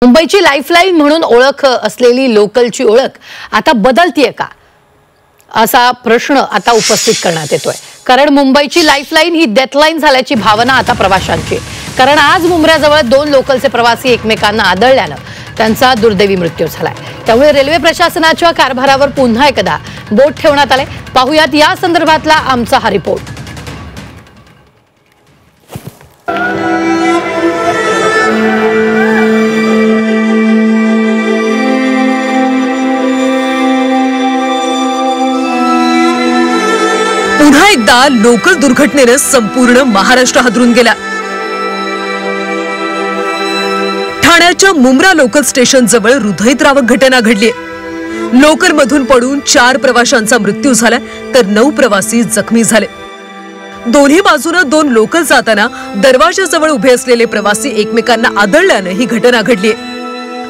मुंबईची लाईफलाईन म्हणून ओळख असलेली लोकलची ओळख आता बदलतीये का, असा प्रश्न आता उपस्थित करण्यात येतोय. कारण मुंबईची लाईफलाईन ही डेथलाईन झाल्याची भावना आता प्रवाशांची. कारण आज मुंब्र्याजवळ 2 लोकलचे प्रवासी एकमेकांना आदळल्यानं त्यांचा दुर्दैवी मृत्यू झालाय. त्यामुळे रेल्वे प्रशासनाच्या कारभारावर पुन्हा एकदा बोट ठेवण्यात आले. पाहुयात या संदर्भातला आमचा हा रिपोर्ट. पुन्हा एकदा लोकल दुर्घटनेने संपूर्ण महाराष्ट्र हादरून गेला. ठाण्याच्या मुंब्रा लोकल स्टेशन जवळ हृदयद्रावक घटना घडली. लोकल मधून पडून 4 प्रवाशांचा मृत्यू झाला तर 9 प्रवासी जखमी झाले. दोन्ही बाजूने 2 लोकल जाताना दरवाजाजवळ उभे असलेले प्रवासी एकमेकांना आदळल्याने ही घटना घडली.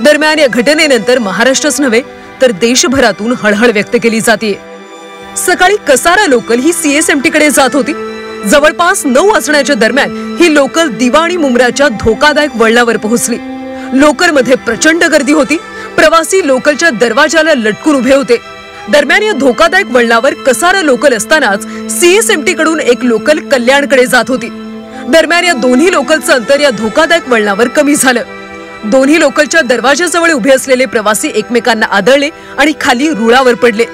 दरम्यान या घटनेनंतर महाराष्ट्रच नव्हे तर देशभरातून हळहळ व्यक्त केली जाते. सकाळी कसारा लोकल ही CSMT कडे जात होती. जवळपास 9 वाजण्याच्या दरम्यान ही लोकल दिवा आणि मुंब्र्याच्या धोकादायक वळणावर पोहोचली. लोकलमध्ये प्रचंड गर्दी होती. प्रवासी लोकलच्या दरवाजाला लटकून उभे होते. दरम्यान या धोकादायक वळणावर कसारा लोकल असतानाच CSMT कडून एक लोकल कल्याणकडे जात होती. दरम्यान या दोन्ही लोकलचं अंतर या धोकादायक वळणावर कमी झालं. दोन्ही लोकलच्या दरवाजाजवळ उभे असलेले प्रवासी एकमेकांना आदळले आणि खाली रुळावर पडले.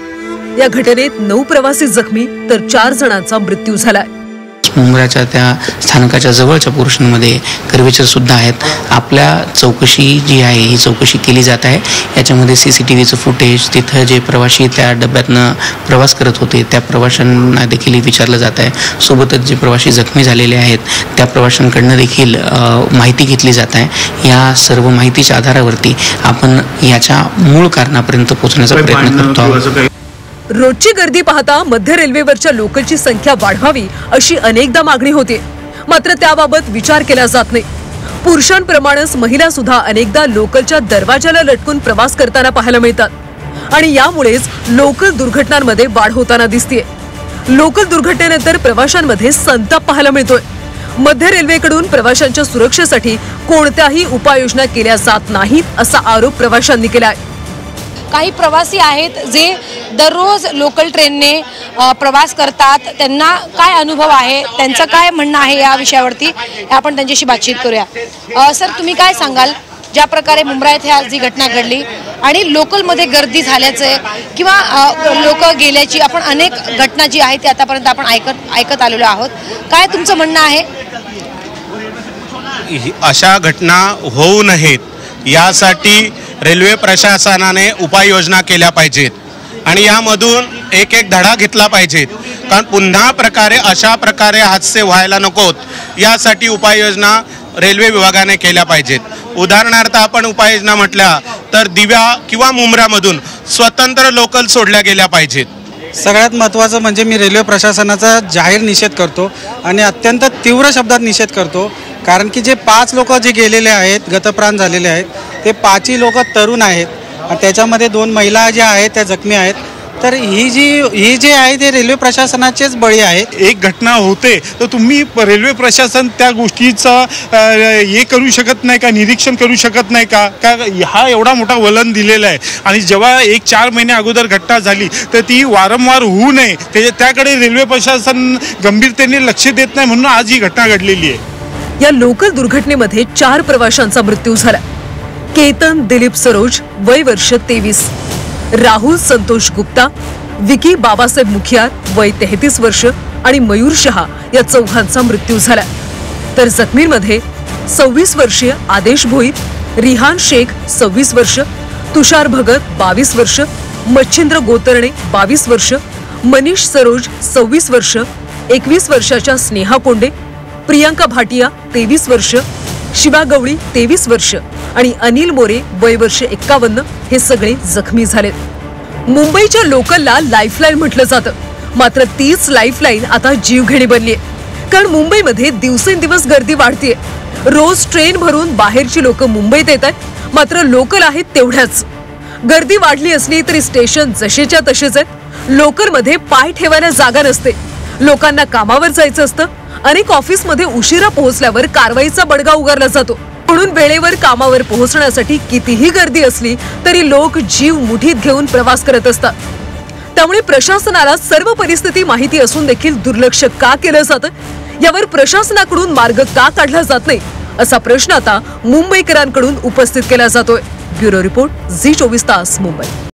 या घटनेत 9 प्रवासी जखमी तर 4 जणांचा मृत्यू झाला. मुंब्र्याच्या त्या स्थानकाच्या जवळच्या पोर्शनमध्ये कर्वेचर सुद्धा आहेत. आपल्या चौकशी जी आहे ही चौकशी केली जात आहे. याच्यामध्ये CCTVचं फुटेज, तिथं जे प्रवासी त्या डब्यातनं प्रवास करत होते त्या प्रवाशांना देखील विचारलं जात आहे. सोबतच जे प्रवासी जखमी झालेले आहेत त्या प्रवाशांकडनं देखील माहिती घेतली जात आहे. या सर्व माहितीच्या आधारावरती आपण याच्या मूळ कारणापर्यंत पोहोचण्याचा प्रयत्न करतो आहोत. रोजची गर्दी पाहता मध्य रेल्वेवरच्या लोकलची संख्या वाढवावी अशी अनेकदा मागणी होते. मात्र त्याबाबत विचार केला जात नाही. पुरुषांप्रमाणेच महिला सुद्धा अनेकदा लोकलच्या दरवाजाला लटकून प्रवास करताना पाहायला मिळतात आणि यामुळेच लोकल दुर्घटनांमध्ये वाढ होताना दिसतेय. लोकल दुर्घटनेनंतर प्रवाशांमध्ये संताप पाहायला मिळतोय. मध्य रेल्वेकडून प्रवाशांच्या सुरक्षेसाठी कोणत्याही उपाययोजना केल्या जात नाहीत असा आरोप प्रवाशांनी केलाय. काही प्रवासी आहेत जे दररोज लोकल ट्रेनने प्रवास करतात. त्यांना काय अनुभव आहे, त्यांचं काय म्हणणं आहे या विषयावरती आपण त्यांच्याशी बातचीत करूया. सर, तुम्ही काय सांगाल, ज्या प्रकारे मुंब्रा येथे आज जी घटना घडली आणि लोकलमध्ये गर्दी झाल्याचं किंवा लोक गेल्याची आपण अनेक घटना जी आहे ती आतापर्यंत आपण ऐकत आलेलो आहोत, काय तुमचं म्हणणं आहे? अशा घटना होऊ नयेत यासाठी रेल्वे प्रशासनाने उपाययोजना केल्या पाहिजेत आणि यामधून एक धडा घेतला पाहिजेत. कारण पुन्हा अशा प्रकारे हादसे व्हायला नकोत यासाठी उपाययोजना रेल्वे विभागाने केल्या पाहिजेत. उदाहरणार्थ आपण उपाययोजना म्हटल्या तर दिव्या किंवा मुंब्र्यामधून स्वतंत्र लोकल सोडल्या गेल्या पाहिजेत. सगळ्यात महत्त्वाचं म्हणजे मी रेल्वे प्रशासनाचा जाहीर निषेध करतो आणि अत्यंत तीव्र शब्दात निषेध करतो. कारण की जे 5 लोक जे गेलेले आहेत, गतप्राण झालेले आहेत, ते 5ही लोक तरुण आहेत. त्याच्यामध्ये 2 महिला ज्या आहेत त्या जखमी आहेत. तर ही जी आहे ते रेल्वे प्रशासनाचेच बळी आहेत. एक घटना होते तर तुम्ही रेल्वे प्रशासन त्या गोष्टीचा हे करू शकत नाही का, निरीक्षण करू शकत नाही का? हा एवढा मोठा वलन दिलेला आहे आणि जेव्हा 1-4 महिने अगोदर घटना झाली तर ती वारंवार होऊ नये त्याकडे रेल्वे प्रशासन गंभीरतेने लक्ष देत नाही, म्हणून आज ही घटना घडलेली आहे. या लोकल दुर्घटनेमध्ये 4 प्रवाशांचा मृत्यू झाला. केतन दिलीप सरोज, वय वर्ष 23, राहुल संतोष गुप्ता, विकी बाबासाहेब मुखियार, वय 33 वर्ष आणि मयूर शहा या 4घांचा मृत्यू झाला. तर जखमींमध्ये 26 वर्षीय आदेश भोईर, रिहान शेख 26 वर्ष, तुषार भगत 22 वर्ष, मच्छिंद्र गोतरणे 22 वर्ष, मनीष सरोज 26 वर्ष, 21 वर्षाच्या स्नेहा कोंडे, प्रियंका भाटिया 23 वर्ष, शिवा गवळी 23 वर्ष आणि अनिल मोरे वय वर्ष 51 हे सगळे जखमी झालेत. मुंबईच्या लोकलला लाईफलाईन म्हटलं जातं. मात्र तीच लाईफलाईन आता जीवघेणी बनलीय. कारण मुंबईमध्ये दिवसेंदिवस गर्दी वाढतीये. रोज ट्रेन भरून बाहेरची लोक मुंबईत येत आहेत, मात्र लोकल आहेत तेवढ्याच. गर्दी वाढली असली तरी स्टेशन जसेच्या तसेच आहेत. लोकलमध्ये पाय ठेवायला जागा नसते. लोकांना कामावर जायचं असतं. अनेक ऑफिसमध्ये उशिरा पोहोचल्यावर कारवाईचा बडगा उगारला जातो. म्हणून वेळेवर कामावर पोहोचण्यासाठी कितीही गर्दी असली तरी लोक जीव मुठीत घेऊन प्रवास करत असतात. त्यामुळे प्रशासनाला सर्व परिस्थिती माहिती असून देखील दुर्लक्ष का केलं जातं, यावर प्रशासनाकडून मार्ग का काढला जात नाही, असा प्रश्न आता मुंबईकरांकडून उपस्थित केला जातोय. ब्युरो रिपोर्ट, झी 24 तास, मुंबई.